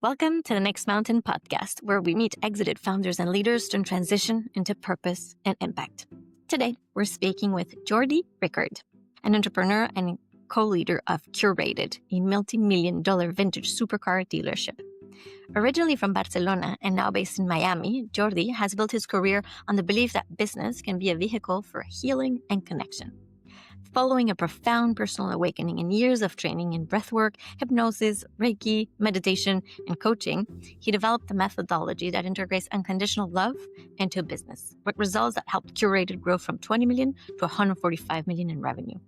Welcome to the Next Mountain podcast, where we meet exited founders and leaders to transition into purpose and impact. Today, we're speaking with Jordi Ricard, an entrepreneur and co-leader of CURATED, a multi-million-dollar vintage supercar dealership. Originally from Barcelona and now based in Miami, Jordi has built his career on the belief that business can be a vehicle for healing and connection. Following a profound personal awakening and years of training in breathwork, hypnosis, Reiki, meditation, and coaching, he developed a methodology that integrates unconditional love into business, with results that helped CURATED grow from 20 million to 145 million in revenue.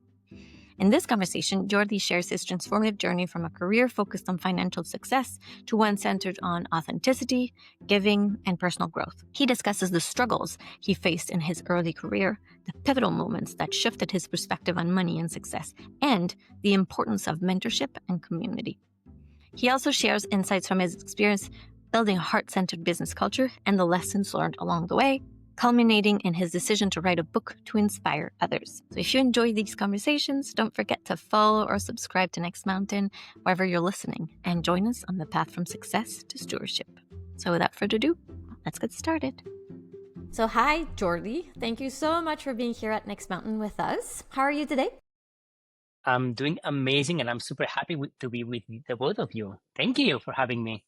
In this conversation, Jordi shares his transformative journey from a career focused on financial success to one centered on authenticity, giving, and personal growth. He discusses the struggles he faced in his early career, the pivotal moments that shifted his perspective on money and success, and the importance of mentorship and community. He also shares insights from his experience building a heart-centered business culture and the lessons learned along the way, culminating in his decision to write a book to inspire others. So if you enjoy these conversations, don't forget to follow or subscribe to Next Mountain wherever you're listening, and join us on the path from success to stewardship. So without further ado, let's get started. So hi, Jordi. Thank you so much for being here at Next Mountain with us. How are you today? I'm doing amazing, and I'm super happy to be with the both of you. Thank you for having me.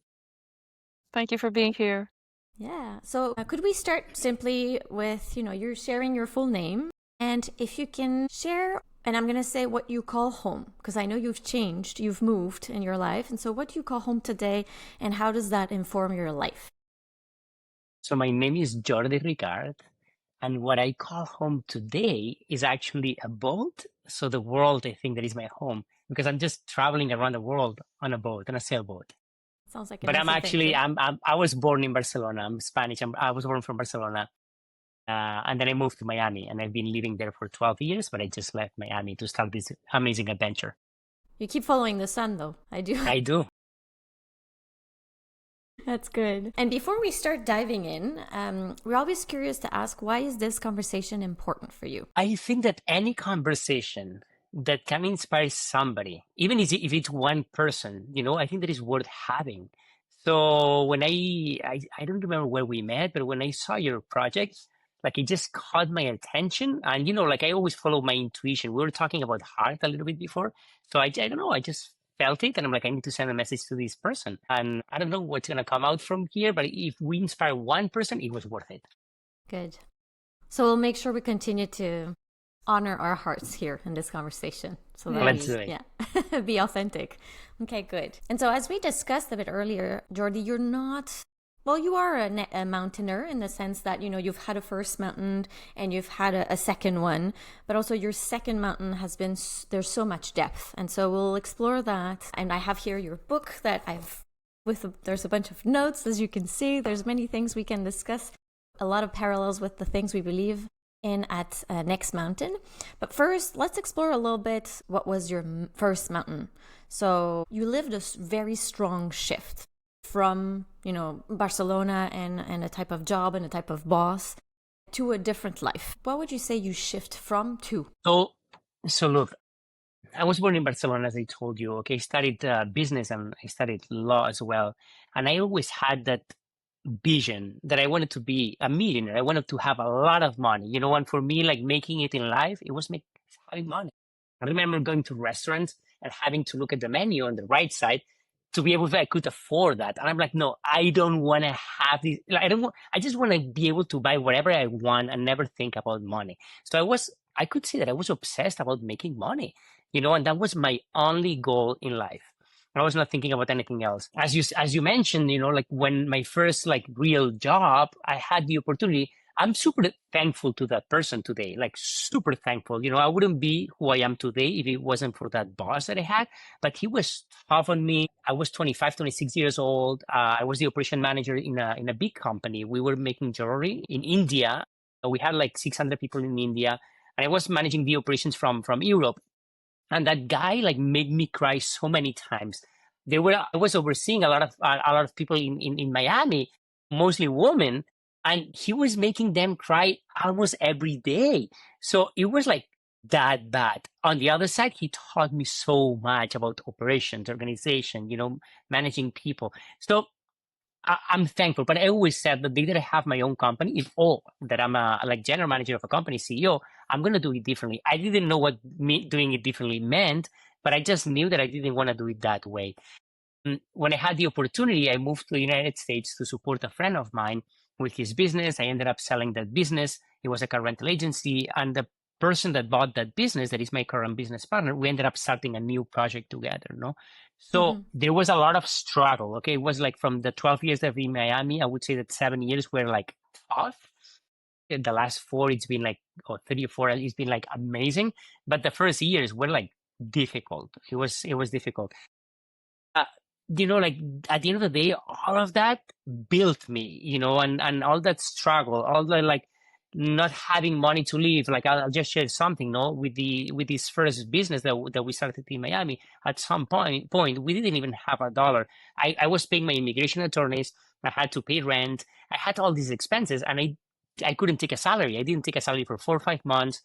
Thank you for being here. Yeah. So could we start simply with, you're sharing your full name, and if you can share, and I'm going to say what you call home, because I know you've changed, you've moved in your life. And so what do you call home today, and how does that inform your life? So my name is Jordi Ricard, and what I call home today is actually a boat. So the world, I think, that is my home, because I'm just traveling around the world on a boat, on a sailboat. Sounds like But I'm actually, I was born in Barcelona. I'm Spanish. I was born from Barcelona. And then I moved to Miami, and I've been living there for 12 years, but I just left Miami to start this amazing adventure. You keep following the sun, though. I do. I do. That's good. And before we start diving in, we're always curious to ask, why is this conversation important for you? I think that any conversation that can inspire somebody, even if it's one person, I think that is worth having. So when I don't remember where we met, but when I saw your project, like it just caught my attention. And, like I always follow my intuition. We were talking about heart a little bit before. So I don't know, I just felt it. And I'm like, I need to send a message to this person. And I don't know what's going to come out from here, but if we inspire one person, it was worth it. Good. So we'll make sure we continue to honor our hearts here in this conversation. So let's do it. Yeah, be authentic. Okay, good. And so as we discussed a bit earlier, Jordi, you're not, well, you are a mountaineer in the sense that, you've had a first mountain and you've had a second one, but also your second mountain has been, there's so much depth. And so we'll explore that. And I have here your book that there's a bunch of notes, as you can see. There's many things we can discuss, a lot of parallels with the things we believe in at Next Mountain. But first, let's explore a little bit what was your first mountain. So you lived a very strong shift from, Barcelona and a type of job and a type of boss to a different life. What would you say you shift from to? So look, I was born in Barcelona, as I told you. Okay, I studied business and I studied law as well. And I always had that vision that I wanted to be a millionaire. I wanted to have a lot of money, and for me, like making it in life, it was having money. I remember going to restaurants and having to look at the menu on the right side to be able to, I could afford that. And I'm like, no, I don't want to have this. Like, I just want to be able to buy whatever I want and never think about money. So I could see that I was obsessed about making money, and that was my only goal in life. I was not thinking about anything else. As you mentioned, like when my first real job, I had the opportunity. I'm super thankful to that person today, like super thankful. I wouldn't be who I am today if it wasn't for that boss that I had, but he was tough on me. I was 25, 26 years old. I was the operation manager in a big company. We were making jewelry in India. We had 600 people in India, and I was managing the operations from Europe. And that guy made me cry so many times. I was overseeing a lot of people in Miami, mostly women, and he was making them cry almost every day. So it was that bad. On the other side, he taught me so much about operations, organization, managing people. So I'm thankful, but I always said that the day that I have my own company, if that I'm a like general manager of a company, CEO, I'm gonna do it differently. I didn't know what doing it differently meant, but I just knew that I didn't want to do it that way. When I had the opportunity, I moved to the United States to support a friend of mine with his business. I ended up selling that business. It was a car rental agency, and the person that bought that business, that is my current business partner, we ended up starting a new project together. No, so there was a lot of struggle. Okay, it was like from the 12 years that I've been in Miami, I would say that 7 years were like tough. In the last 4, it's been like, or 3 or 4, it's been like amazing. But the first years were like difficult. It was difficult. Uh, like at the end of the day, all of that built me, and all that struggle, all the like not having money to live. Like I'll just share something, no, with this first business that we started in Miami. At some point, we didn't even have a dollar. I was paying my immigration attorneys. I had to pay rent. I had all these expenses, and I couldn't take a salary. I didn't take a salary for 4 or 5 months.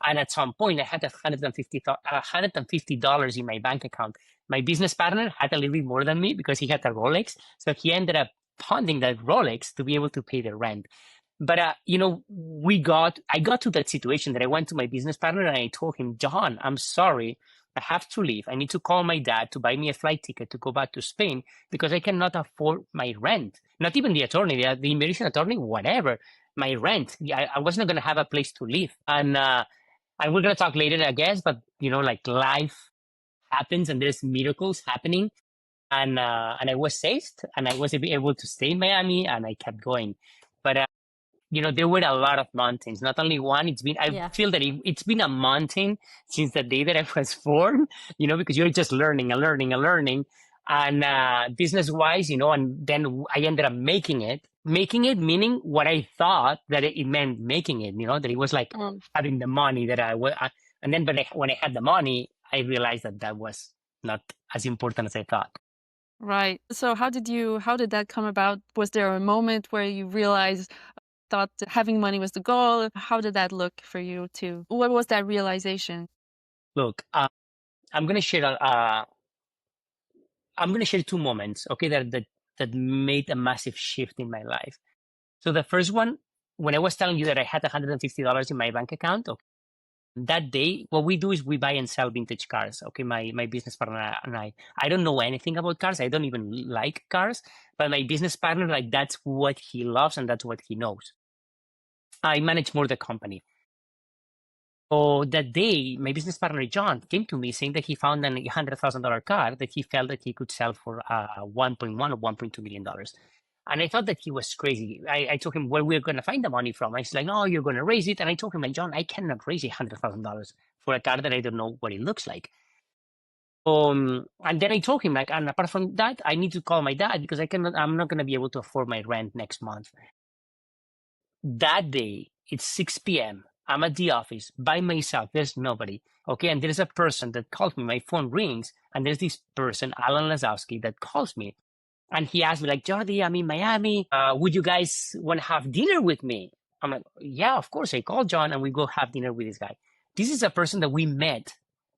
And at some point, I had $150 in my bank account. My business partner had a little bit more than me because he had a Rolex. So he ended up funding that Rolex to be able to pay the rent. But, I got to that situation that I went to my business partner and I told him, John, I'm sorry. I have to leave. I need to call my dad to buy me a flight ticket to go back to Spain because I cannot afford my rent. Not even the attorney, the immigration attorney, whatever. My rent. I was not going to have a place to live. And we're going to talk later, I guess. But, like life happens and there's miracles happening. And I was saved and I was able to stay in Miami and I kept going. But, there were a lot of mountains, not only one. I feel that it's been a mountain since the day that I was born, because you're just learning and learning and learning. And business wise, and then I ended up making it meaning what I thought that it meant making it, that it was like having the money that and then when I had the money, I realized that was not as important as I thought. Right. So how did that come about? Was there a moment where you thought that having money was the goal? How did that look for you too? What was that realization? Look, I'm going to share I'm going to share 2 moments, okay, that made a massive shift in my life. So the first one, when I was telling you that I had $150 in my bank account, okay, that day, what we do is we buy and sell vintage cars. Okay, my business partner and I don't know anything about cars. I don't even like cars, but my business partner, like that's what he loves and that's what he knows. I manage more the company. So that day, my business partner, John, came to me saying that he found an $100,000 car that he felt that he could sell for $1.1 or $1.2 million. And I thought that he was crazy. I told him where we're going to find the money from. And he's like, no, you're going to raise it. And I told him, like, John, I cannot raise $100,000 for a car that I don't know what it looks like. And then I told him, like, and apart from that, I need to call my dad because I'm not going to be able to afford my rent next month. That day, it's 6 p.m. I'm at the office by myself. There's nobody. Okay. And there's a person that calls me. My phone rings. And there's this person, Alan Lazowski, that calls me. And he asked me, like, Jordi, I'm in Miami. Would you guys want to have dinner with me? I'm like, yeah, of course. I called John and we go have dinner with this guy. This is a person that we met,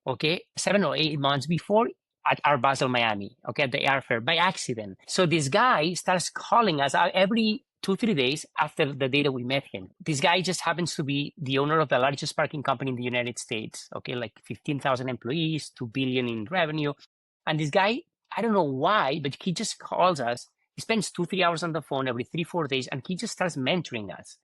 okay, 7 or 8 months before at Art Basel, Miami, okay, at the airfair by accident. So this guy starts calling us every 2-3 days after the day that we met him. This guy just happens to be the owner of the largest parking company in the United States, okay, like 15,000 employees, $2 billion in revenue. And this guy, I don't know why, but he just calls us. He spends 2-3 hours on the phone every 3-4 days, and he just starts mentoring us.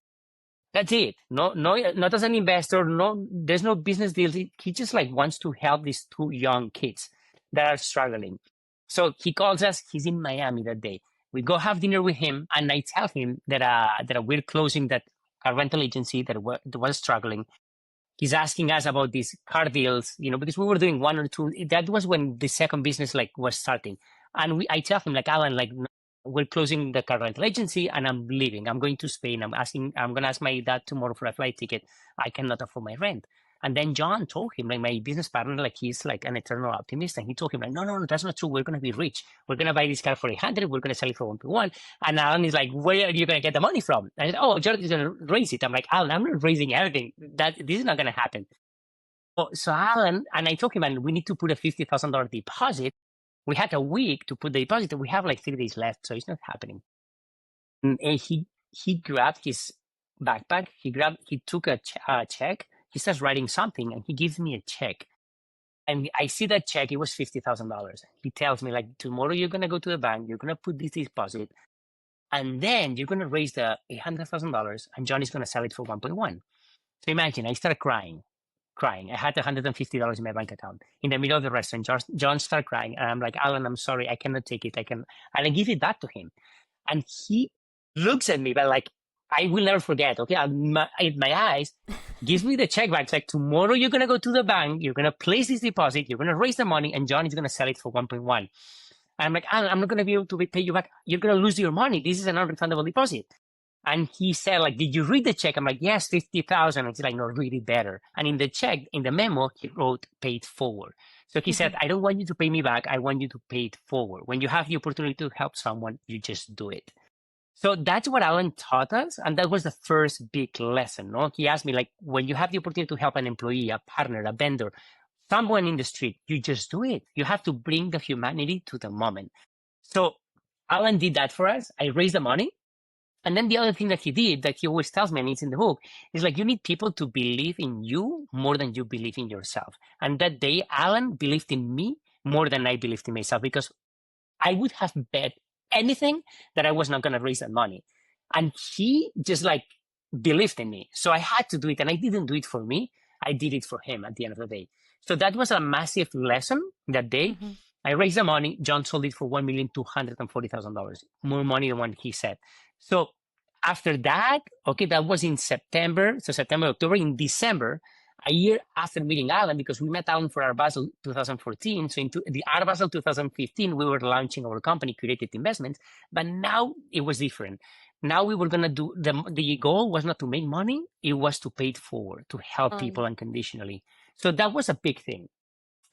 That's it. No, not as an investor. No, there's no business deal. He just like wants to help these 2 young kids that are struggling. So he calls us. He's in Miami that day. We go have dinner with him, and I tell him that we're closing that rental agency that was struggling. He's asking us about these car deals, because we were doing 1 or 2. That was when the second business like was starting. And I tell him, like, Alan, like, we're closing the car rental agency and I'm leaving. I'm going to Spain. I'm going to ask my dad tomorrow for a flight ticket. I cannot afford my rent. And then John told him, like, my business partner, like, he's like an eternal optimist. And he told him, like, no, that's not true. We're going to be rich. We're going to buy this car for 800. We're going to sell it for 1.1. And Alan is like, where are you going to get the money from? And I said, oh, Jordi is going to raise it. I'm like, Alan, I'm not raising anything. This is not going to happen. So Alan, and I told him, and we need to put a $50,000 deposit. We had a week to put the deposit, and we have like 3 days left, so it's not happening. And he grabbed his backpack. He took a check. He starts writing something, and he gives me a check. And I see that check. It was $50,000. He tells me, like, tomorrow you're gonna go to the bank. You're gonna put this deposit, and then you're gonna raise the $800,000, and John is gonna sell it for 1.1. So imagine, I started crying. I had $150 in my bank account in the middle of the restaurant. John started crying, and I'm like, Alan, I'm sorry, I cannot take it. And I give it back to him, and he looks at me, but like, I will never forget. Okay, in my eyes, gives me the check back. It's like, tomorrow you're gonna go to the bank, you're gonna place this deposit, you're gonna raise the money, and John is gonna sell it for 1.1. I'm like, Alan, I'm not gonna be able to pay you back. You're gonna lose your money. This is a non-refundable deposit. And he said, like, did you read the check? I'm like, yes, 50,000. And he's like, no, read it better. And in the check, in the memo, he wrote paid forward. So he said, I don't want you to pay me back. I want you to pay it forward. When you have the opportunity to help someone, you just do it. So that's what Alan taught us. And that was the first big lesson. No? He asked me, like, when you have the opportunity to help an employee, a partner, a vendor, someone in the street, you just do it. You have to bring the humanity to the moment. So Alan did that for us. I raised the money. And then the other thing that he did, that he always tells me, and it's in the book, is like, you need people to believe in you more than you believe in yourself. And that day, Alan believed in me more than I believed in myself, because I would have bet anything that I was not going to raise that money. And he just like believed in me. So I had to do it. And I didn't do it for me. I did it for him at the end of the day. So that was a massive lesson that day. Mm-hmm. I raised the money. John sold it for $1,240,000, more money than what he said. So after that, okay, that was in September. So September, October, in December, a year after meeting Alan, because we met Alan for Art Basel 2014. So into the Art Basel 2015, we were launching our company, CURATED Investments. But now it was different. Now we were going to do, the goal was not to make money. It was to pay it forward, to help people unconditionally. So that was a big thing.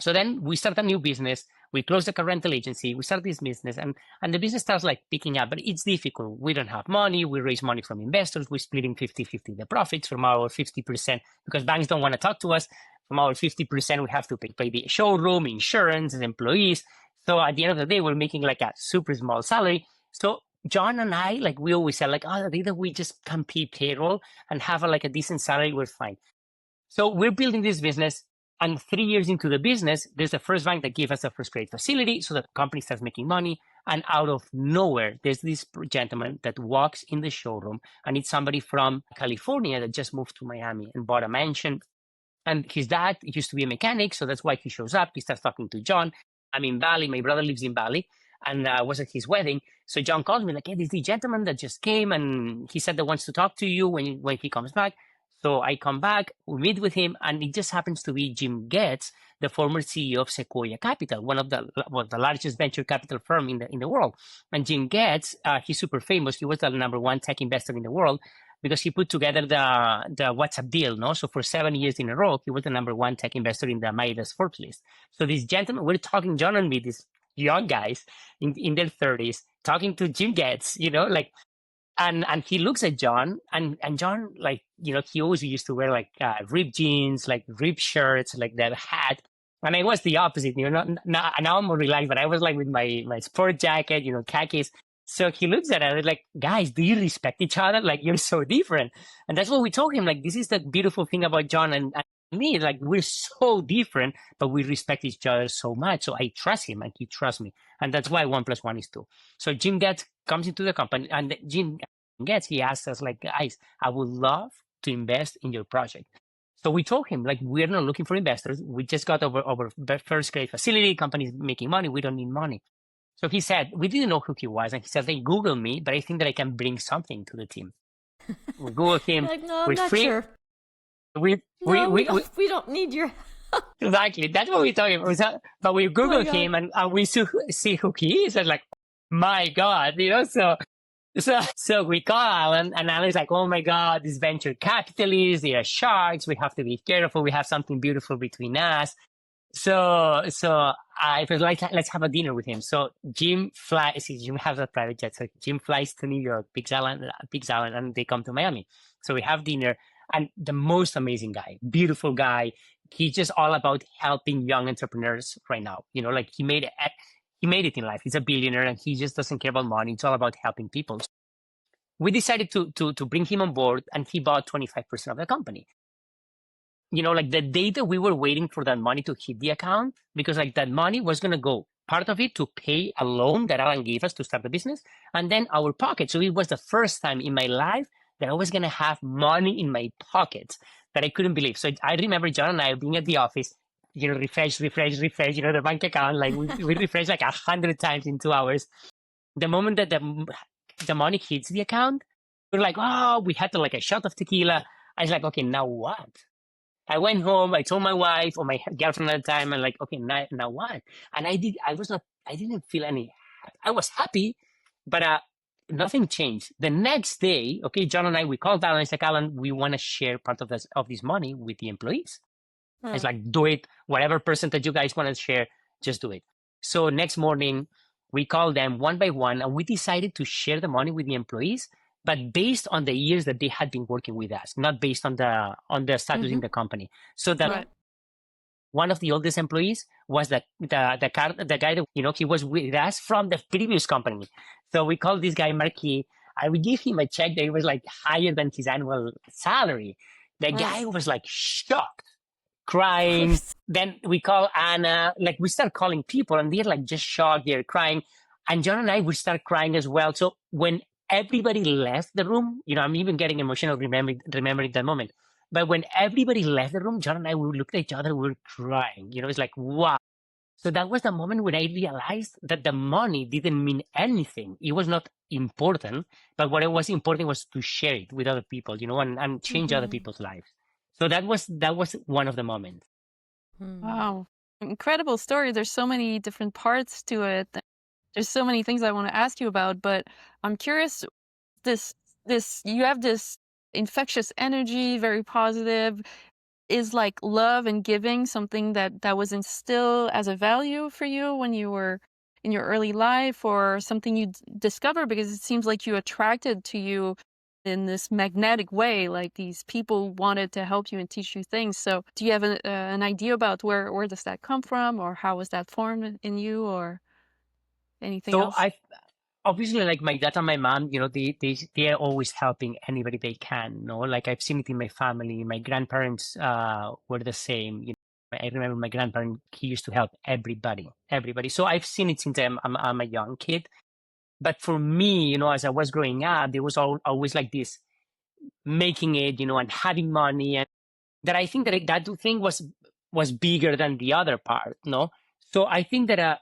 So then we started a new business. We closed the car rental agency. We started this business, and the business starts like picking up, but it's difficult. We don't have money. We raise money from investors. We're splitting 50-50 the profits from our 50%, because banks don't want to talk to us. From our 50%, we have to pay the showroom, insurance, and employees. So at the end of the day, we're making like a super small salary. So John and I, like, we always said, like, oh, either we just can pay payroll and have a decent salary, we're fine. So we're building this business. And 3 years into the business, there's the first bank that gave us a first credit facility, so the company starts making money. And out of nowhere, there's this gentleman that walks in the showroom, and it's somebody from California that just moved to Miami and bought a mansion. And his dad used to be a mechanic, so that's why he shows up. He starts talking to John. I'm in Bali. My brother lives in Bali, and I was at his wedding. So John calls me like, hey, this is the gentleman that just came, and he said that wants to talk to you when he comes back. So I come back, we meet with him, and it just happens to be Jim Getz, the former CEO of Sequoia Capital, one of the largest venture capital firm in the world. And Jim Getz, he's super famous. He was the #1 tech investor in the world because he put together the WhatsApp deal. No, so for 7 years in a row, he was the #1 tech investor in the Midas Forbes list. So this gentleman, we're talking, John and me, these young guys in their 30s, talking to Jim Getz, like. And he looks at John, and John, like, he always used to wear like ripped jeans, like ripped shirts, like that hat. And I was the opposite, now I'm more relaxed, but I was like with my sport jacket, khakis. So he looks at us like, guys, do you respect each other? Like, you're so different. And that's what we told him. Like, this is the beautiful thing about John and me. Like, we're so different, but we respect each other so much. So I trust him and he trusts me. And that's why 1 + 1 is 2. So Jim Getz comes into the company, and Jim Getz, he asked us, like, guys, I would love to invest in your project. So we told him, like, we're not looking for investors. We just got our first credit facility. Company's making money. We don't need money. So he said, we didn't know who he was. And he said, they Google me, but I think that I can bring something to the team. We Google him. Like, no, I'm not sure. We don't need your Exactly. That's what we told him. But we Google him and we see who he is. And like, my God, So we call Alan, and Alan's like, oh my God, these venture capitalists, they are sharks. We have to be careful. We have something beautiful between us. So I was like, let's have a dinner with him. So Jim has a private jet. So Jim flies to New York, picks Alan, and they come to Miami. So we have dinner. And the most amazing guy, beautiful guy. He's just all about helping young entrepreneurs right now. Like he made it in life. He's a billionaire and he just doesn't care about money. It's all about helping people. We decided to bring him on board, and he bought 25% of the company. Like the day that we were waiting for that money to hit the account, because like that money was going to go, part of it to pay a loan that Alan gave us to start the business, and then our pocket. So it was the first time in my life that I was going to have money in my pocket that I couldn't believe. So I remember John and I being at the office, refresh, the bank account, like we refresh like 100 times in 2 hours. The moment that the money hits the account, we're like, oh, we had to like a shot of tequila. I was like, okay, now what? I went home, I told my wife or my girlfriend at the time, and like, okay, now what? And I didn't feel I was happy, but nothing changed. The next day, okay, John and we called Alan and I said, Alan, we want to share part of this money with the employees. It's like, do it, whatever percentage you guys want to share, just do it. So next morning, we called them one by one, and we decided to share the money with the employees, but based on the years that they had been working with us, not based on the status in the company. So that one of the oldest employees was the guy that he was with us from the previous company. So we called this guy Marquis. I would give him a check that was like higher than his annual salary. The guy was like shocked, crying. Then we call Anna, like we start calling people, and they're like just shocked, they're crying. And John and I would start crying as well. So when everybody left the room, I'm even getting emotional remembering that moment. But when everybody left the room, John and I would look at each other, we were crying. It's like, wow. So that was the moment when I realized that the money didn't mean anything. It was not important, but what was important was to share it with other people, and change other people's lives. So that was one of the moments. Wow. Incredible story. There's so many different parts to it. There's so many things I want to ask you about, but I'm curious, you have this infectious energy, very positive. Is like love and giving something that was instilled as a value for you when you were in your early life, or something you discovered because it seems like you attracted to you in this magnetic way, like these people wanted to help you and teach you things. So do you have an idea about where does that come from, or how was that formed in you, or anything else? I obviously, like my dad and my mom, they are always helping anybody they can. Like I've seen it in my family. My grandparents were the same. I remember my grandparent, he used to help everybody. So I've seen it since I'm a young kid. But for me, as I was growing up, there was always like this making it, and having money, and that I think that thing was bigger than the other part. No, so I think that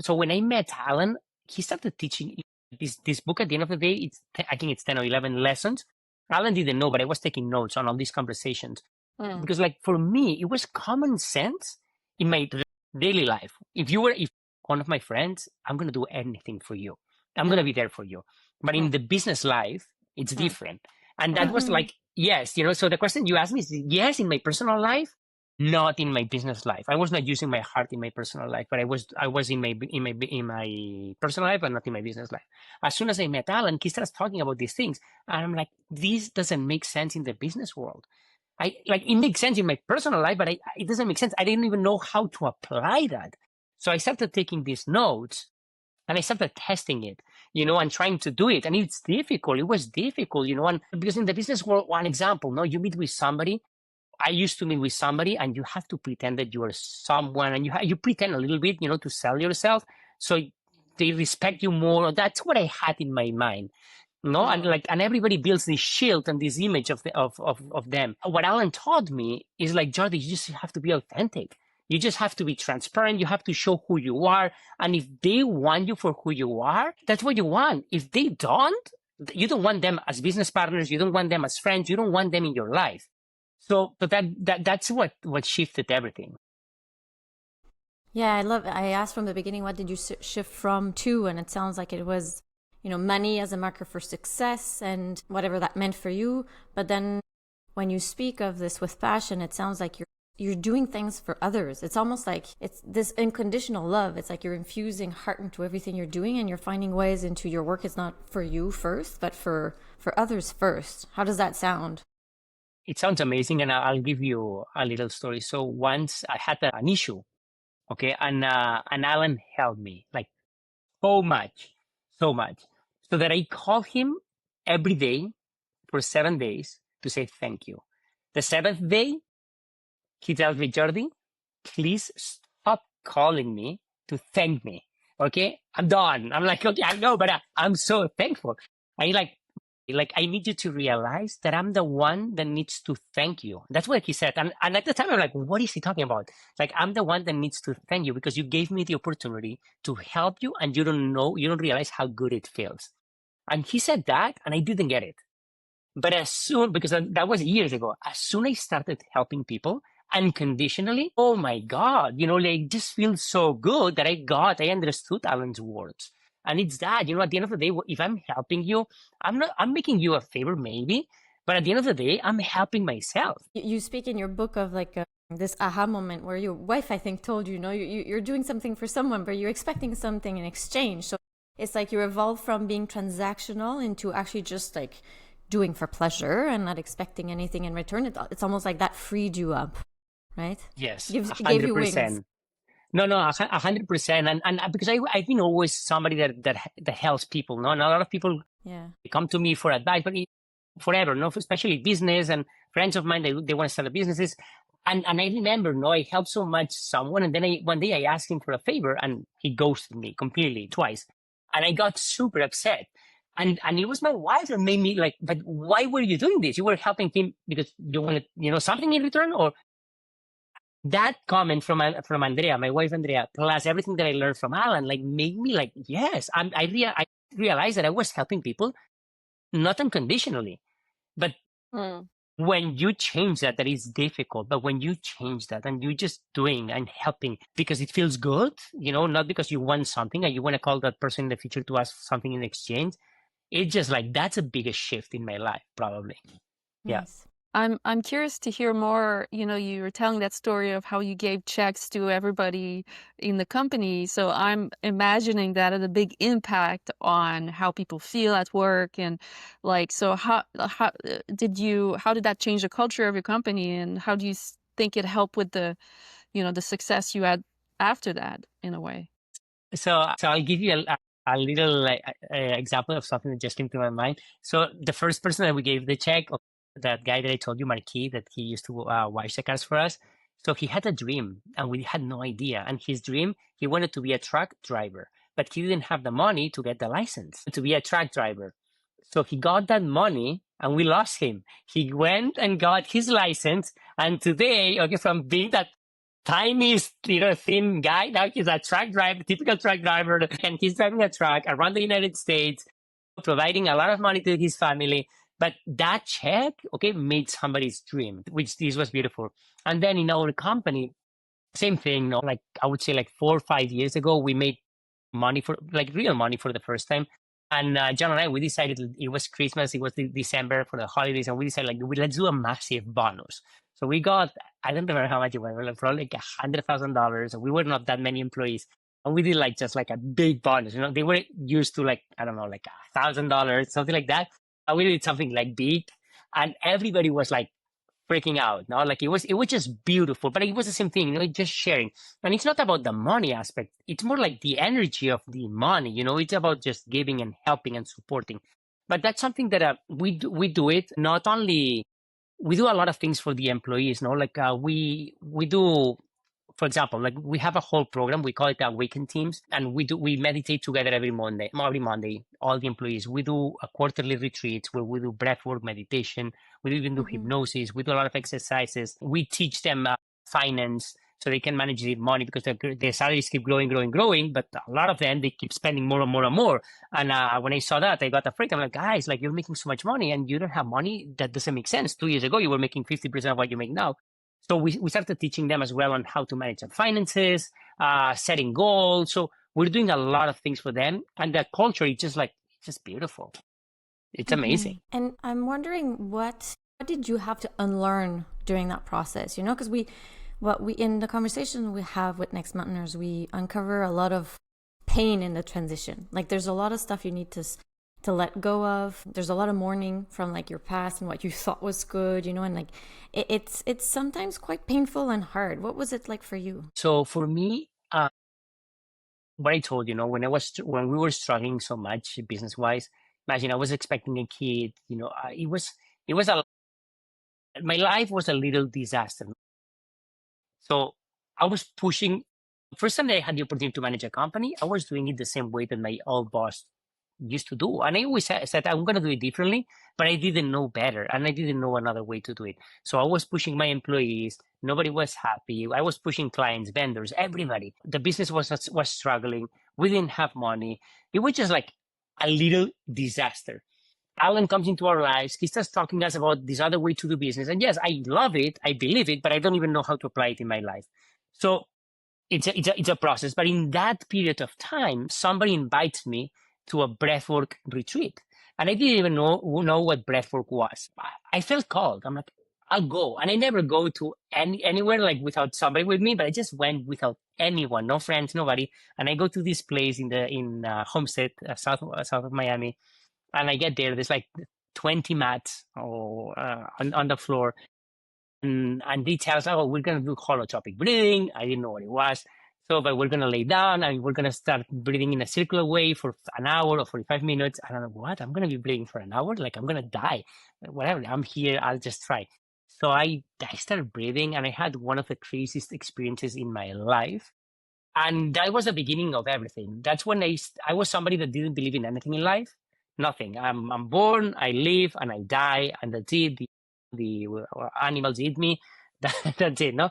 so when I met Alan, he started teaching this book. At the end of the day, I think it's 10 or 11 lessons. Alan didn't know, but I was taking notes on all these conversations because, like, for me, it was common sense in my daily life. If one of my friends, I'm going to do anything for you. I'm going to be there for you. But in the business life, it's different. And that was like, yes, so the question you asked me is yes, in my personal life, not in my business life. I was not using my heart in my personal life, but I was in my personal life, but not in my business life. As soon as I met Alan, he starts talking about these things, and I'm like, this doesn't make sense in the business world. It makes sense in my personal life, but it doesn't make sense. I didn't even know how to apply that. So I started taking these notes, and I started testing it, and trying to do it. And it's difficult. It was difficult, and because in the business world, one example, you meet with somebody. I used to meet with somebody, and you have to pretend that you are someone, and you pretend a little bit, to sell yourself, so they respect you more. That's what I had in my mind, and everybody builds this shield and this image of them. What Alan taught me is like, Jordi, you just have to be authentic. You just have to be transparent. You have to show who you are, and if they want you for who you are, that's what you want. If they don't, you don't want them as business partners. You don't want them as friends. You don't want them in your life. So, but that's what shifted everything. Yeah, I asked from the beginning, what did you shift from to? And it sounds like it was, money as a marker for success and whatever that meant for you. But then when you speak of this with passion, it sounds like you're you're doing things for others. It's almost like it's this unconditional love. It's like you're infusing heart into everything you're doing, and you're finding ways into your work. It's not for you first, but for others first. How does that sound? It sounds amazing, and I'll give you a little story. So once I had an issue, okay, and Alan helped me like so much, so that I call him every day for 7 days to say thank you. The seventh day, he tells me, Jordi, please stop calling me to thank me. Okay, I'm done. I'm like, okay, I know, but I'm so thankful. I like I need you to realize that I'm the one that needs to thank you. That's what he said. And at the time I'm like, what is he talking about? Like, I'm the one that needs to thank you because you gave me the opportunity to help you, and you don't realize how good it feels. And he said that, and I didn't get it. But as soon, because that was years ago, as soon as I started helping people unconditionally, oh my God, like it just feels so good that I understood Alan's words. And it's that, at the end of the day, if I'm helping you, I'm making you a favor maybe, but at the end of the day, I'm helping myself. You speak in your book of like this aha moment where your wife, I think, told you, you're doing something for someone, but you're expecting something in exchange. So it's like you evolve from being transactional into actually just like doing for pleasure and not expecting anything in return. It's almost like that freed you up, right? Yes, Gave you 100%. wings. No, 100%. And because I've been always somebody that helps people, no? And a lot of people come to me for advice, but forever, no? Especially business and friends of mine, they want to start businesses. And I remember, I helped so much someone, and then one day I asked him for a favor, and he ghosted me completely twice. And I got super upset. And it was my wife that made me like, but why were you doing this? You were helping him because you wanted, something in return? Or that comment from Andrea, my wife Andrea, plus everything that I learned from Alan, like made me like, yes, I realized that I was helping people, not unconditionally, but when you change that is difficult. But when you change that and you're just doing and helping because it feels good, not because you want something and you want to call that person in the future to ask something in exchange, it's just like, that's a biggest shift in my life, probably. Yeah. Nice. I'm curious to hear more. You were telling that story of how you gave checks to everybody in the company. So I'm imagining that had a big impact on how people feel at work. And like, so how did that change the culture of your company? And how do you think it helped with the success you had after that in a way? So I'll give you a little example of something that just came to my mind. So the first person that we gave the check, that guy that I told you, Marquis, that he used to wash the cars for us. So he had a dream and we had no idea. And his dream, he wanted to be a truck driver, but he didn't have the money to get the license to be a truck driver. So he got that money and we lost him. He went and got his license. And today, from being that tiny, thin guy, now he's a truck driver, typical truck driver, and he's driving a truck around the United States, providing a lot of money to his family. But that check, made somebody's dream, which this was beautiful. And then in our company, same thing, like I would say like 4 or 5 years ago, we made money real money for the first time. And John and I, we decided it was Christmas, it was December for the holidays, and we decided let's do a massive bonus. So we got, I don't remember how much it was, probably like $100,000. And we were not that many employees. And we did just a big bonus. They were used to I don't know, $1,000, something like that. And we did something big, and everybody was freaking out. It was just beautiful. But it was the same thing, just sharing. And it's not about the money aspect. It's more like the energy of the money. It's about just giving and helping and supporting. But that's something that we do it not only. We do a lot of things for the employees. We do. For example, we have a whole program. We call it Awaken Teams, and we meditate together every Monday. All the employees. We do a quarterly retreats where we do breathwork meditation. We even do hypnosis. We do a lot of exercises. We teach them finance so they can manage their money because their salaries keep growing. But a lot of them, they keep spending more and more and more. And when I saw that, I got afraid. I'm like, guys, you're making so much money and you don't have money. That doesn't make sense. 2 years ago, you were making 50% of what you make now. So we started teaching them as well on how to manage their finances, setting goals. So we're doing a lot of things for them. And that culture is just beautiful. It's amazing. And I'm wondering what did you have to unlearn during that process? Because we Well, we in the conversation we have with Next Mountainers, we uncover a lot of pain in the transition. Like there's a lot of stuff you need to let go of. There's a lot of mourning from like your past and what you thought was good, you know, and like it's sometimes quite painful and hard. What was it like for you? So for me, what I told you, know, when we were struggling so much business wise, imagine I was expecting a kid, you know, it was my life was a little disaster. So I was pushing. First time that I had the opportunity to manage a company, I was doing it the same way that my old boss used to do. And I always said, I'm going to do it differently, but I didn't know better. And I didn't know another way to do it. So I was pushing my employees. Nobody was happy. I was pushing clients, vendors, everybody. The business was struggling. We didn't have money. It was just like a little disaster. Alan comes into our lives. He starts talking to us about this other way to do business. And yes, I love it. I believe it, but I don't even know how to apply it in my life. So it's a process. But in that period of time, somebody invites me to a breathwork retreat. And I didn't even know what breathwork was. I felt called. I'm like, I'll go. And I never go to anywhere like without somebody with me, but I just went without anyone, no friends, nobody. And I go to this place in Homestead, south of Miami. And I get there, there's like 20 mats on the floor. And they tell us, oh, we're going to do holotropic breathing. I didn't know what it was. So, but we're going to lay down and we're going to start breathing in a circular way for an hour or 45 minutes. And I'm like, what? I'm going to be breathing for an hour? Like, I'm going to die. Whatever. I'm here. I'll just try. So I started breathing and I had one of the craziest experiences in my life. And that was the beginning of everything. That's when I was somebody that didn't believe in anything in life. Nothing. I'm born, I live, and I die, and that's it. The animals eat me. That's it, no?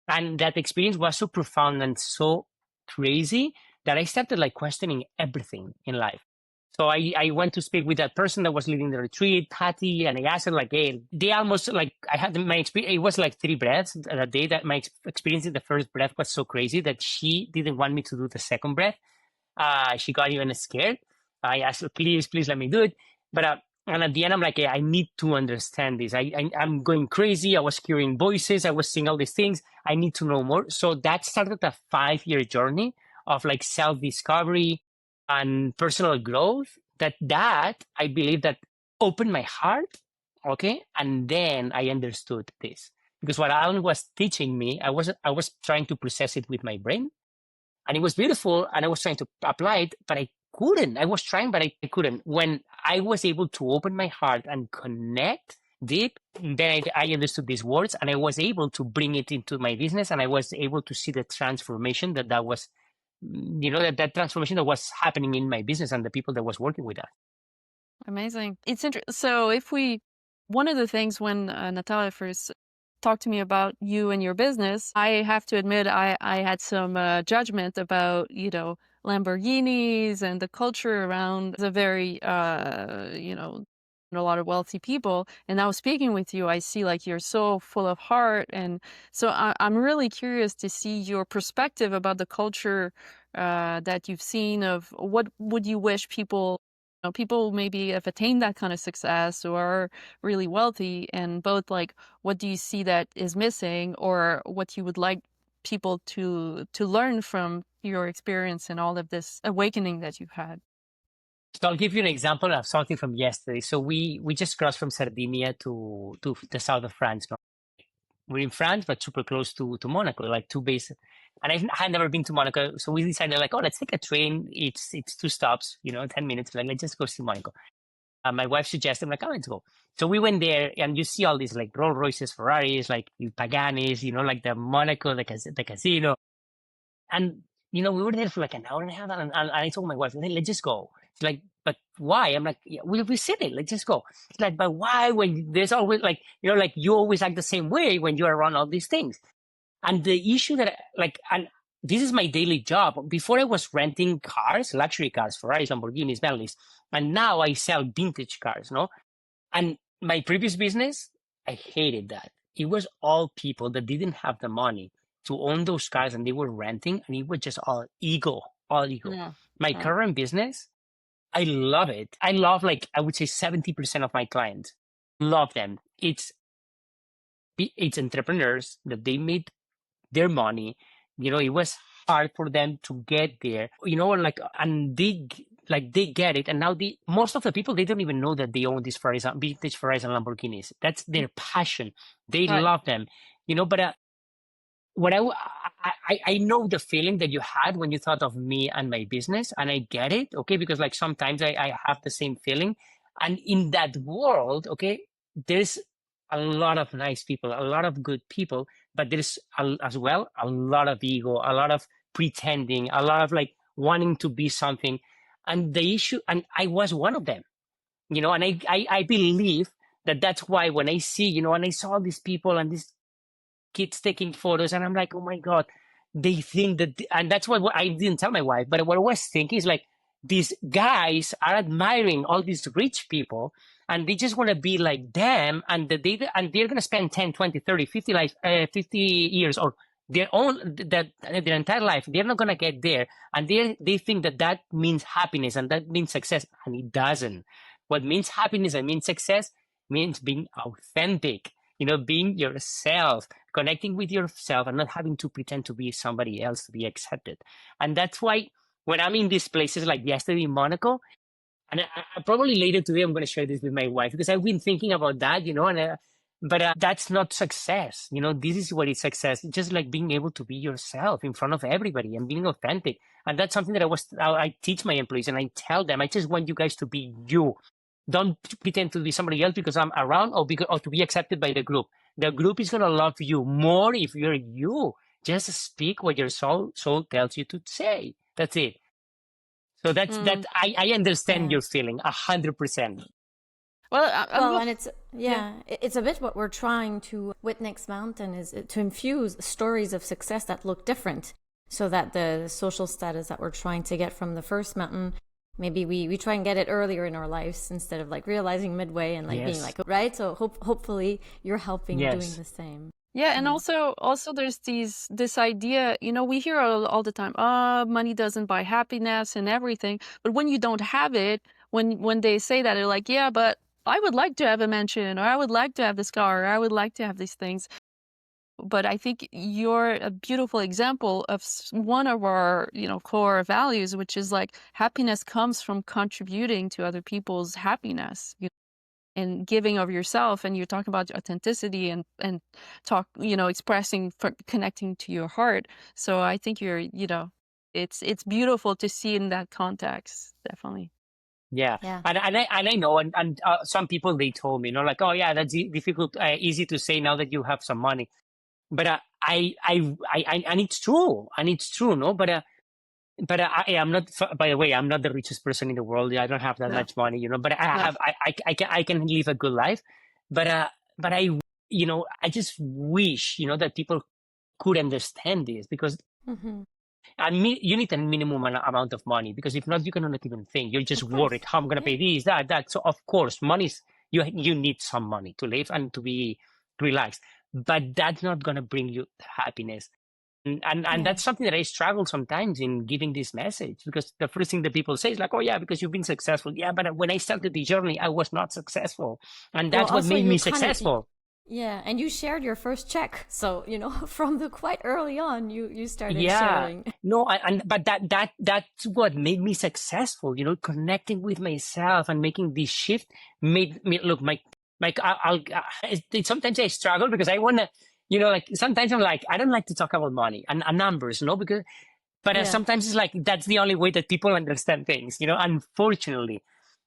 And that experience was so profound and so crazy that I started like questioning everything in life. So I went to speak with that person that was leading the retreat, Patty, and I asked her like, hey, they almost like, I had my experience, it was like 3 breaths a day that my experience in the first breath was so crazy that she didn't want me to do the second breath. She got even scared. I asked her, please let me do it. But and at the end, I'm like, hey, I need to understand this. I'm going crazy. I was hearing voices. I was seeing all these things. I need to know more. So that started a 5-year journey of like self-discovery and personal growth. That I believe that opened my heart. Okay, and then I understood this because what Alan was teaching me, I was trying to process it with my brain. And it was beautiful, and I was trying to apply it, but I couldn't. I was trying, but I couldn't. When I was able to open my heart and connect deep, then I understood these words, and I was able to bring it into my business, and I was able to see the transformation that was, you know, that transformation that was happening in my business and the people that was working with us. Amazing. It's interesting. So one of the things when Natalia first talked to me about you and your business, I have to admit I had some judgment about, you know, Lamborghinis and the culture around the very, you know, a lot of wealthy people. And now speaking with you, I see like you're so full of heart. And so I'm really curious to see your perspective about the culture that you've seen of what would you wish people, you know, people maybe have attained that kind of success or are really wealthy, and both like what do you see that is missing or what you would like people to learn from your experience and all of this awakening that you've had. So I'll give you an example of something from yesterday. So we just crossed from Sardinia to the south of France. No? We're in France, but super close to Monaco, like 2 bases. And I had never been to Monaco, so we decided like, oh, let's take a train. It's 2 stops, you know, 10 minutes. Like, let's just go see Monaco. My wife suggested, I'm like, oh, let's go. So we went there, and you see all these like Rolls Royces, Ferraris, like Paganis, you know, like the Monaco, the casino. And, you know, we were there for like an hour and a half, and I told my wife, let's just go. She's like, but why? I'm like, yeah, we seen it. Let's just go. It's like, but why? When there's always like, you know, like you always act the same way when you're around all these things. And the issue that and this is my daily job. Before I was renting cars, luxury cars, Ferraris, Lamborghinis, Bentleys, and now I sell vintage cars, no? And my previous business, I hated that. It was all people that didn't have the money to own those cars, and they were renting, and it was just all ego. Yeah. My current business, I love it. I love, like, I would say 70% of my clients. Love them. It's entrepreneurs that they made their money. It was hard for them to get there, and they get it. And now most of the people, they don't even know that they own these vintage Ferraris and Lamborghinis. That's their passion. They Right. love them, but what I know the feeling that you had when you thought of me and my business, and I get it, okay, because like sometimes I have the same feeling. And in that world, okay, there's a lot of nice people, a lot of good people, but there's as well a lot of ego, a lot of pretending, a lot of like wanting to be something. And the issue, and I was one of them, and I believe that that's why when I see, and I saw these people and these kids taking photos, and I'm like, oh my God, they think that, and that's what I didn't tell my wife, but what I was thinking is like, these guys are admiring all these rich people, and they just want to be like them, and they're going to spend 10, 20, 30, 50 years, or their entire life. They're not going to get there, and they think that means happiness, and that means success, and it doesn't. What means happiness and means success means being authentic, being yourself, connecting with yourself, and not having to pretend to be somebody else to be accepted. And that's why when I'm in these places like yesterday in Monaco, and I probably later today I'm going to share this with my wife, because I've been thinking about that, but that's not success. This is what is success. It's just like being able to be yourself in front of everybody and being authentic. And that's something that I teach my employees, and I tell them, I just want you guys to be you. Don't pretend to be somebody else because I'm around, or to be accepted by the group. The group is going to love you more if you're you. Just speak what your soul tells you to say. That's it. So that's that. I understand your feeling 100%. Well, and it's a bit what we're trying to with Next Mountain is to infuse stories of success that look different, so that the social status that we're trying to get from the first mountain, maybe we try and get it earlier in our lives instead of like realizing midway and like being like, right? So hopefully you're helping doing the same. Yeah, and also there's this idea, we hear all the time, money doesn't buy happiness and everything. But when you don't have it, when they say that, they're like, yeah, but I would like to have a mansion, or I would like to have this car, or I would like to have these things. But I think you're a beautiful example of one of our, core values, which is like happiness comes from contributing to other people's happiness, and giving of yourself. And you're talking about authenticity and expressing, connecting to your heart. So I think it's beautiful to see in that context, definitely. Yeah. And I know, and some people, they told me, like, oh yeah, that's difficult, easy to say now that you have some money. But and it's true, no. But I'm not. By the way, I'm not the richest person in the world. I don't have that much money, But I can live a good life. But I just wish, that people could understand this, because you need a minimum amount of money, because if not, you cannot even think. You're just worried how I'm going to pay this, that. So of course, you need some money to live and to be relaxed. But that's not going to bring you happiness. And that's something that I struggle sometimes in giving this message, because the first thing that people say is like, oh yeah, because you've been successful. Yeah, but when I started the journey, I was not successful. And that's what made me successful. And you shared your first check. So, from quite early on, you started sharing. No, but that's what made me successful, connecting with myself and making this shift made me look sometimes I struggle because I want to, sometimes I'm like, I don't like to talk about money and numbers, but sometimes it's like, that's the only way that people understand things, unfortunately.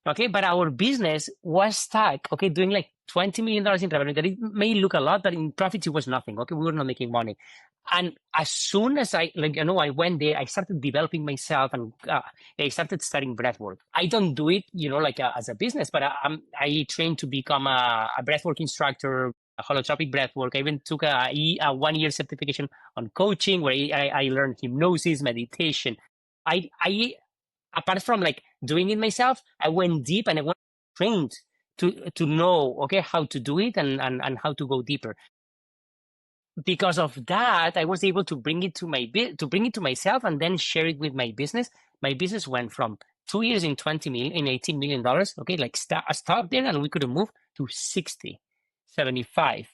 Okay. But our business was stuck, okay, doing like $20 million in revenue. That it may look a lot, but in profits, it was nothing. Okay. We were not making money. And as soon as I went there, I started developing myself, and I started studying breathwork. I don't do it, as a business, but I trained to become a breathwork instructor, a holotropic breathwork. I even took a 1-year certification on coaching, where I learned hypnosis, meditation. I apart from like doing it myself, I went deep, and I went trained to know, okay, how to do it and how to go deeper. Because of that, I was able to bring it to myself, and then share it with my business. My business went from 2 years in $18 million. Okay, like stop there, and we could have moved to 60, 75.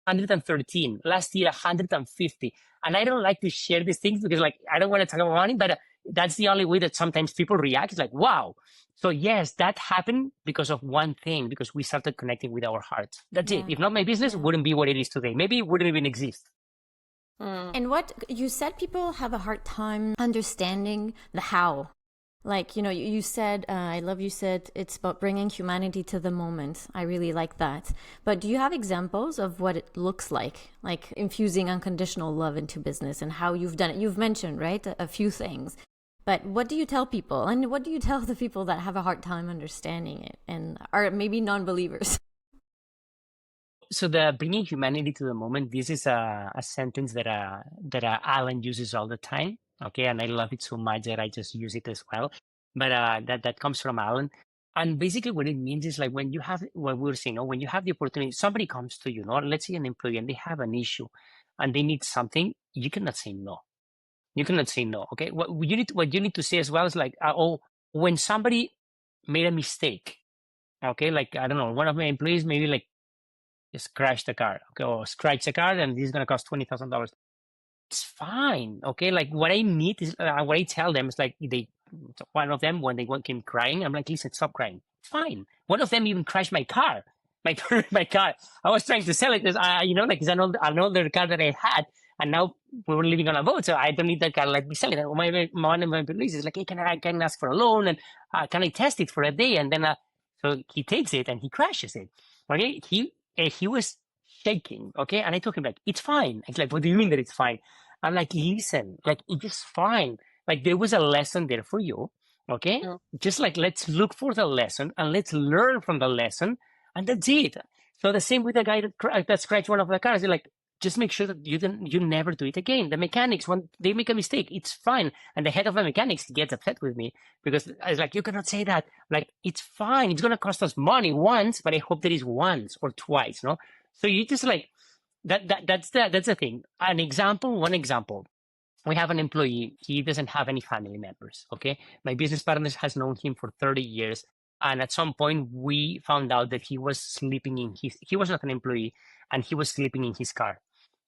113, last year 150. And I don't like to share these things because like I don't want to talk about money, but that's the only way that sometimes people react. It's like, wow. So yes, that happened because of one thing, because we started connecting with our hearts. That's it. If not, my business wouldn't be what it is today. Maybe it wouldn't even exist. And what you said, people have a hard time understanding the how. Like, you said, I love you said it's about bringing humanity to the moment. I really like that. But do you have examples of what it looks like infusing unconditional love into business and how you've done it? You've mentioned, right, a few things. But what do you tell people? And what do you tell the people that have a hard time understanding it and are maybe non-believers? So the bringing humanity to the moment, this is a sentence that Alan uses all the time. Okay, and I love it so much that I just use it as well. But that comes from Alan. And basically what it means is like when you have what we were saying, when you have the opportunity, somebody comes to you, let's say an employee, and they have an issue and they need something, you cannot say no. You cannot say no. Okay. What you need to say as well is like, when somebody made a mistake, okay, like I don't know, one of my employees maybe like just crash the car, okay, or scratch the car, and this is gonna cost $20,000. It's fine, okay. Like what I need is what I tell them is like one of them when they came crying, I'm like, listen, stop crying. It's fine. One of them even crashed my car, my car. I was trying to sell it because like it's an older car that I had, and now we were living on a boat, so I don't need that car. Let me sell it. One of my employees is like, hey, can I ask for a loan and can I test it for a day? And then so he takes it and he crashes it. Okay, he was shaking, okay? And I told him, like, it's fine. He's like, what do you mean that it's fine? I'm like, listen, like, it is fine. Like, there was a lesson there for you, okay? Yeah. Just like, let's look for the lesson and let's learn from the lesson, and that's it. So the same with the guy that scratched one of the cars. They're like, just make sure that you never do it again. The mechanics, when they make a mistake, it's fine. And the head of the mechanics gets upset with me because I was like, you cannot say that. Like, it's fine. It's going to cost us money once, but I hope that is once or twice, no? So you just like, that's the thing. One example. We have an employee. He doesn't have any family members, okay? My business partner has known him for 30 years. And at some point, we found out that he was sleeping he was not an employee, and he was sleeping in his car.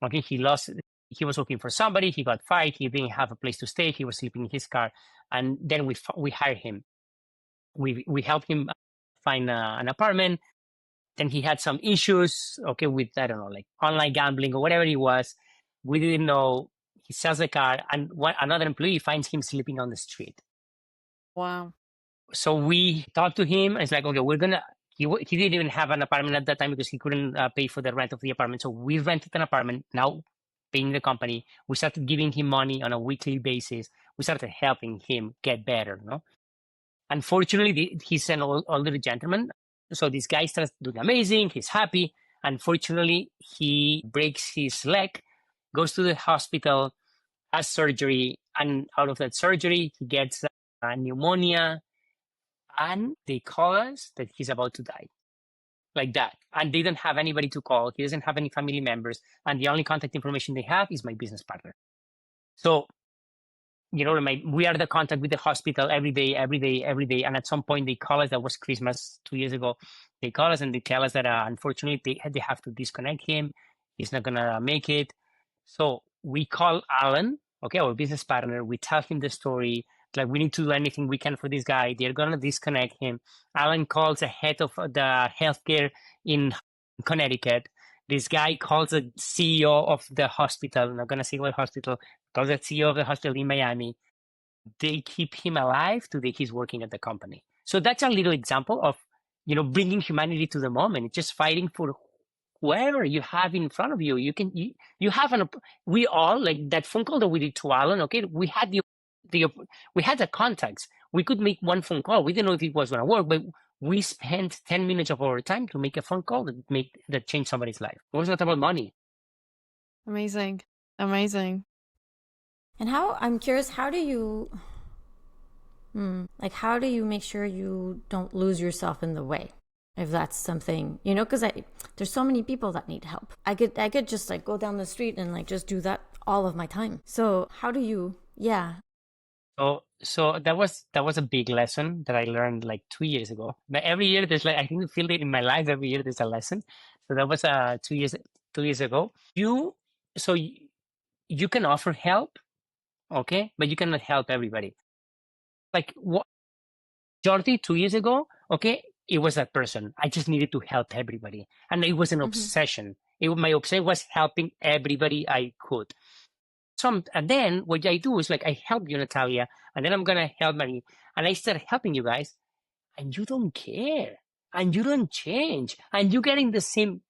Okay, he was looking for somebody, he got fired, he didn't have a place to stay, he was sleeping in his car. And then we hired him. We helped him find an apartment. Then he had some issues, okay, with, I don't know, like online gambling or whatever it was. We didn't know. He sells the car, and another employee finds him sleeping on the street. Wow. So we talked to him, and it's like, okay, he didn't even have an apartment at that time because he couldn't pay for the rent of the apartment. So we rented an apartment, now paying the company. We started giving him money on a weekly basis. We started helping him get better, no? Unfortunately, he's an older gentleman. So this guy starts doing amazing. He's happy. Unfortunately, he breaks his leg, goes to the hospital, has surgery. And out of that surgery, he gets pneumonia. And they call us that he's about to die. Like that. And they don't have anybody to call. He doesn't have any family members. And the only contact information they have is my business partner. So, we are the contact with the hospital every day. And at some point they call us, that was Christmas 2 years ago. They call us and they tell us that unfortunately they have to disconnect him. He's not going to make it. So we call Alan, okay, our business partner. We tell him the story. Like, we need to do anything we can for this guy. They're going to disconnect him. Alan calls the head of the healthcare in Connecticut. This guy calls the CEO of the hospital. I'm not going to say what hospital. Calls the CEO of the hospital in Miami. They keep him alive today. He's working at the company. So that's a little example of, bringing humanity to the moment. It's just fighting for whoever you have in front of you. You have we all, like that phone call that we did to Alan. Okay, we had we had the contacts. We could make one phone call. We didn't know if it was going to work, but we spent 10 minutes of our time to make a phone call that changed somebody's life. It was not about money. Amazing. And I'm curious, how do you make sure you don't lose yourself in the way? If that's something, because there's so many people that need help. I could just like go down the street and like just do that all of my time. So how do you, So that was a big lesson that I learned like 2 years ago. But every year there's I think I feel it in my life. Every year there's a lesson. So that was 2 years. 2 years ago. You can offer help, okay, but you cannot help everybody. Like what Jordi 2 years ago, okay, it was that person. I just needed to help everybody, and it was an obsession. My obsession was helping everybody I could. And then what I do is like I help you, Natalia, and then I'm gonna help Marie, and I start helping you guys, and you don't care, and you don't change, and you're getting the same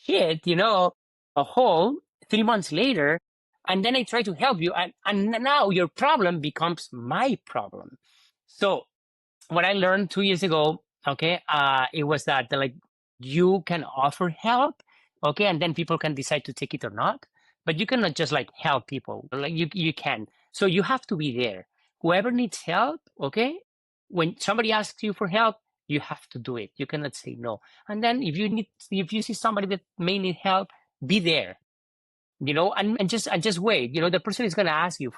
shit, a whole 3 months later, and then I try to help you, and now your problem becomes my problem. So what I learned 2 years ago, okay, it was that like you can offer help, okay, and then people can decide to take it or not, but you cannot just like help people. Like you can. So you have to be there. Whoever needs help, okay, when somebody asks you for help, you have to do it. You cannot say no. And then if you see somebody that may need help, be there. And just wait. The person is gonna ask you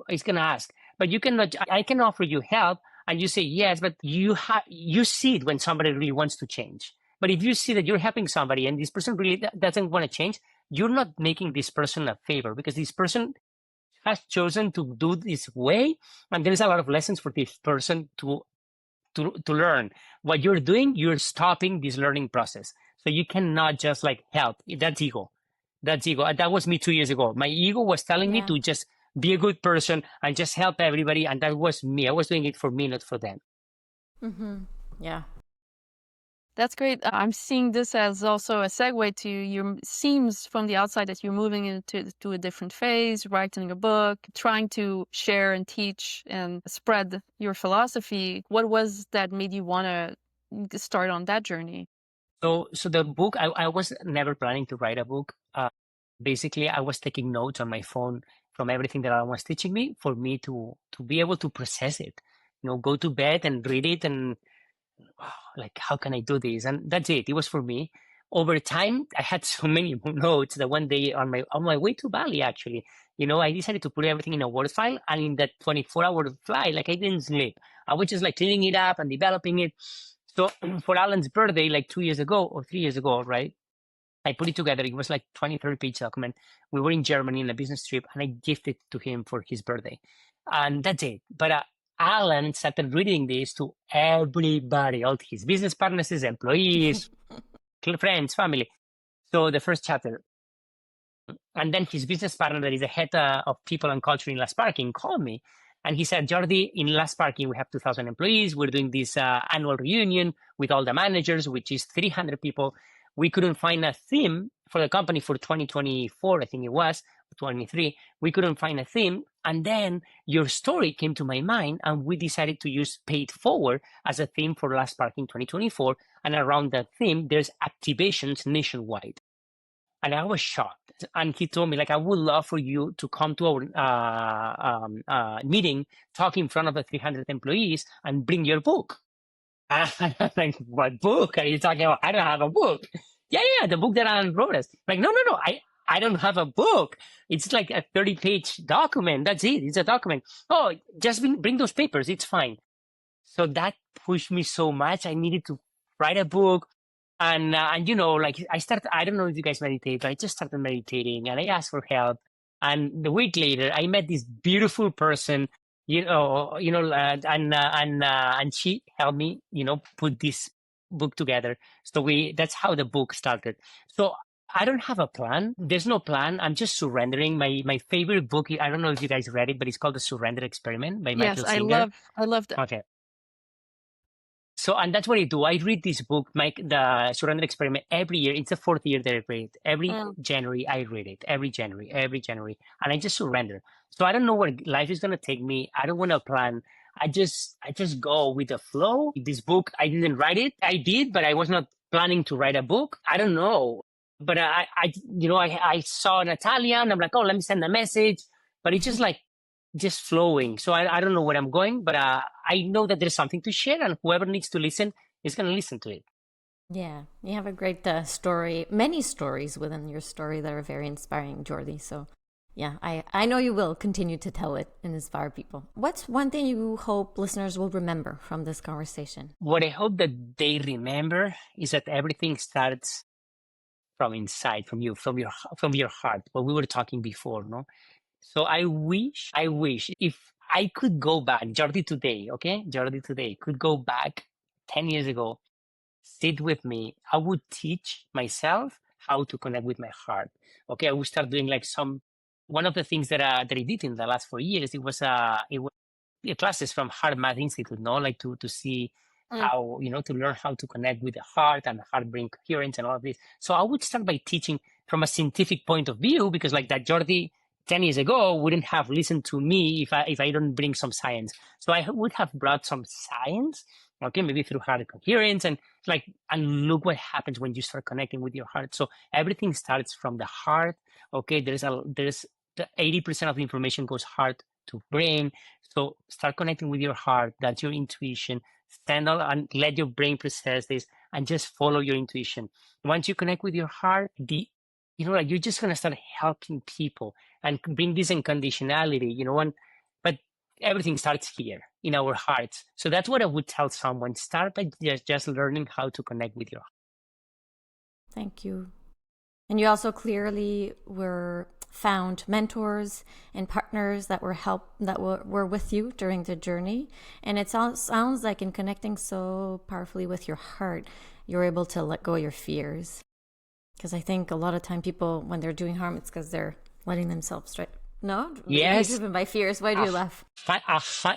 is gonna ask, but you cannot. I can offer you help, and you say yes, but you see it when somebody really wants to change. But if you see that you're helping somebody and this person really doesn't want to change, you're not making this person a favor, because this person has chosen to do this way, and there's a lot of lessons for this person to learn. What you're doing, you're stopping this learning process. So you cannot just like help. That's ego. And that was me 2 years ago. My ego was telling me to just be a good person and just help everybody. And that was me. I was doing it for me, not for them. Yeah. That's great. I'm seeing this as also a segue to your seems from the outside that you're moving into a different phase, writing a book, trying to share and teach and spread your philosophy. What was that made you want to start on that journey? So the book, I was never planning to write a book. Basically, I was taking notes on my phone from everything that Alan was teaching me for me to be able to process it. Go to bed and read it and like, how can I do this? And that's it. It was for me. Over time, I had so many notes that one day on my way to Bali, actually, I decided to put everything in a Word file, and in that 24-hour flight, like I didn't sleep. I was just like cleaning it up and developing it. So for Alan's birthday, like 2 years ago or 3 years ago, right? I put it together. It was like 20, 30-page document. We were in Germany on a business trip, and I gifted it to him for his birthday. And that's it. But Alan started reading this to everybody, all his business partners, his employees, friends, family. So the first chapter. And then his business partner, that is the head of people and culture in Last Parking, called me. And he said, Jordi, in Last Parking, we have 2,000 employees. We're doing this annual reunion with all the managers, which is 300 people. We couldn't find a theme for the company for 2024, I think it was, 23. We couldn't find a theme. And then your story came to my mind, and we decided to use Pay It Forward as a theme for Last Parking 2024. And around that theme, there's activations nationwide. And I was shocked. And he told me, like, I would love for you to come to our meeting, talk in front of the 300 employees, and bring your book. And I'm like, what book are you talking about? I don't have a book. Yeah, the book that Alan wrote us. Like, no, I don't have a book. It's like a 30-page document. That's it. It's a document. Oh, just bring those papers. It's fine. So that pushed me so much. I needed to write a book. And like I don't know if you guys meditate, but I just started meditating, and I asked for help. And the week later, I met this beautiful person, and she helped me, put this book together. So that's how the book started. So I don't have a plan. There's no plan. I'm just surrendering. My favorite book, I don't know if you guys read it, but it's called The Surrender Experiment by Michael Singer. Yes, I love that. Okay. So, and that's what I do. I read this book, the Surrender Experiment, every year. It's the 4th year that I read it. Every January, I read it. Every January. And I just surrender. So I don't know where life is going to take me. I don't want to plan. I just go with the flow. This book, I didn't write it. I did, but I was not planning to write a book. I don't know. But I saw Natalia, and I'm like, oh, let me send a message. But it's just flowing. So I don't know where I'm going, but I know that there's something to share, and whoever needs to listen is going to listen to it. Yeah, you have a great story, many stories within your story that are very inspiring, Jordi. So yeah, I know you will continue to tell it and inspire people. What's one thing you hope listeners will remember from this conversation? What I hope that they remember is that everything starts from inside, from you, from your heart. What we were talking before, no? So I wish if I could go back, Jordi today, okay? Jordi today could go back 10 years ago, sit with me. I would teach myself how to connect with my heart. Okay, I would start doing like one of the things that I did in the last 4 years. It was classes from Heart Math Institute, no, like to see how, to learn how to connect with the heart and heart brain coherence and all of this. So I would start by teaching from a scientific point of view, because like that Jordi 10 years ago wouldn't have listened to me if I don't bring some science. So I would have brought some science, okay, maybe through heart coherence, and look what happens when you start connecting with your heart. So everything starts from the heart. Okay, there's the 80% of the information goes heart to brain. So start connecting with your heart. That's your intuition. Stand on and let your brain process this and just follow your intuition. Once you connect with your heart, you're just going to start helping people and bring this unconditionality, but everything starts here in our hearts. So that's what I would tell someone. Start by just learning how to connect with your heart. Thank you. And you also clearly found mentors and partners that were with you during the journey. And it sounds like in connecting so powerfully with your heart, you're able to let go of your fears. Because I think a lot of time people, when they're doing harm, it's because they're letting themselves No? Yes. You're driven by fears. Why do you laugh?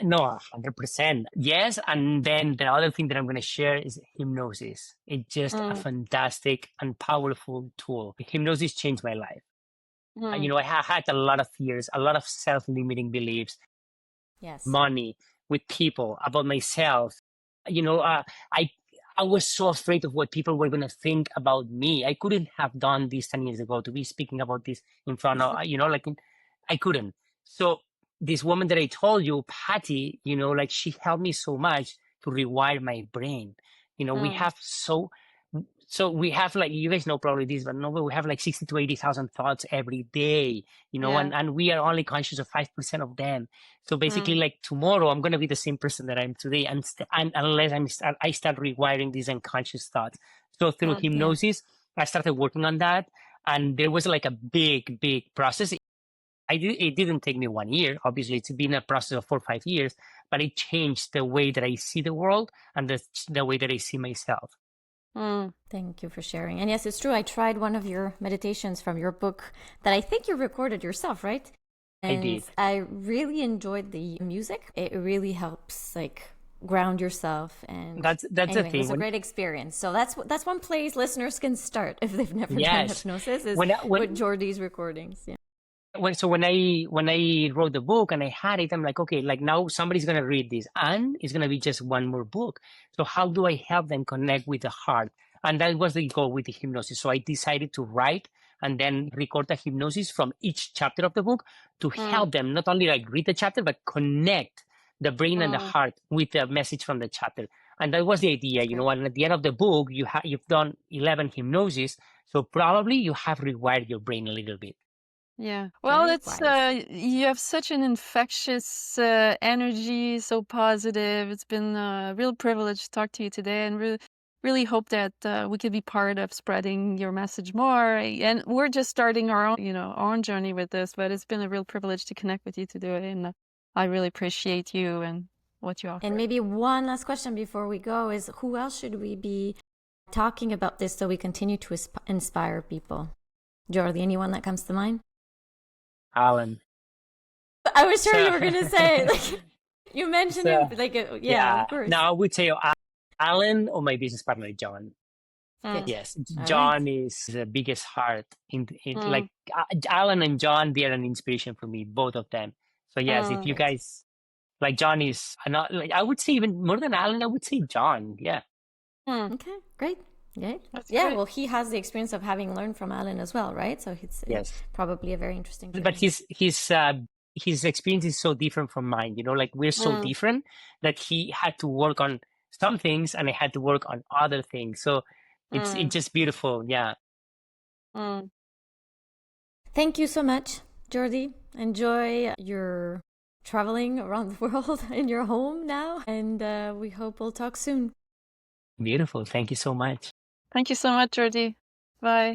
No, 100%. Yes. And then the other thing that I'm going to share is hypnosis. It's just a fantastic and powerful tool. Hypnosis changed my life. I had a lot of fears, a lot of self-limiting beliefs, yes, money, with people, about myself. I was so afraid of what people were going to think about me. I couldn't have done this 10 years ago, to be speaking about this in front of, I couldn't. So this woman that I told you, Patty, she helped me so much to rewire my brain. We have so we have, like, you guys know probably this, but we have like 60 to 80,000 thoughts every day, and we are only conscious of 5% of them. So basically, like tomorrow, I'm going to be the same person that I am today, and unless I start rewiring these unconscious thoughts. So through hypnosis, I started working on that, and there was like a big, big process. It didn't take me 1 year. Obviously, it's been a process of 4 or 5 years, but it changed the way that I see the world and the way that I see myself. Thank you for sharing. And yes, it's true. I tried one of your meditations from your book that I think you recorded yourself, right? And I did. I really enjoyed the music. It really helps ground yourself, and that's anyway, the thing. It was a great experience. So that's one place listeners can start if they've never done hypnosis, is with Jordi's recordings. Yeah. When I wrote the book and I had it, I'm like, okay, like now somebody's going to read this and it's going to be just one more book. So how do I help them connect with the heart? And that was the goal with the hypnosis. So I decided to write and then record the hypnosis from each chapter of the book to help them not only like read the chapter, but connect the brain and the heart with the message from the chapter. And that was the idea, and at the end of the book, you've done 11 hypnosis. So probably you have rewired your brain a little bit. Yeah. Well, it's you have such an infectious energy, so positive. It's been a real privilege to talk to you today, and really hope that we could be part of spreading your message more. And we're just starting our own journey with this, but it's been a real privilege to connect with you today, and I really appreciate you and what you offer. And maybe one last question before we go is, who else should we be talking about this so we continue to inspire people? Jordi, anyone that comes to mind? Alan. I was sure you were going to say, you mentioned him, of course. No, I would say Alan or my business partner, John. Yes, John is the biggest heart in like Alan and John, they are an inspiration for me, both of them. So yes, if you guys, like John is, I would say even more than Alan, I would say John. Yeah. Okay, great. Okay. Great. Well, he has the experience of having learned from Alan as well, right? So it's probably a very interesting journey. But his experience is so different from mine. Like we're so different that he had to work on some things and I had to work on other things. So it's just beautiful. Yeah. Thank you so much, Jordi. Enjoy your traveling around the world in your home now, and we hope we'll talk soon. Beautiful. Thank you so much. Thank you so much, Jordi. Bye.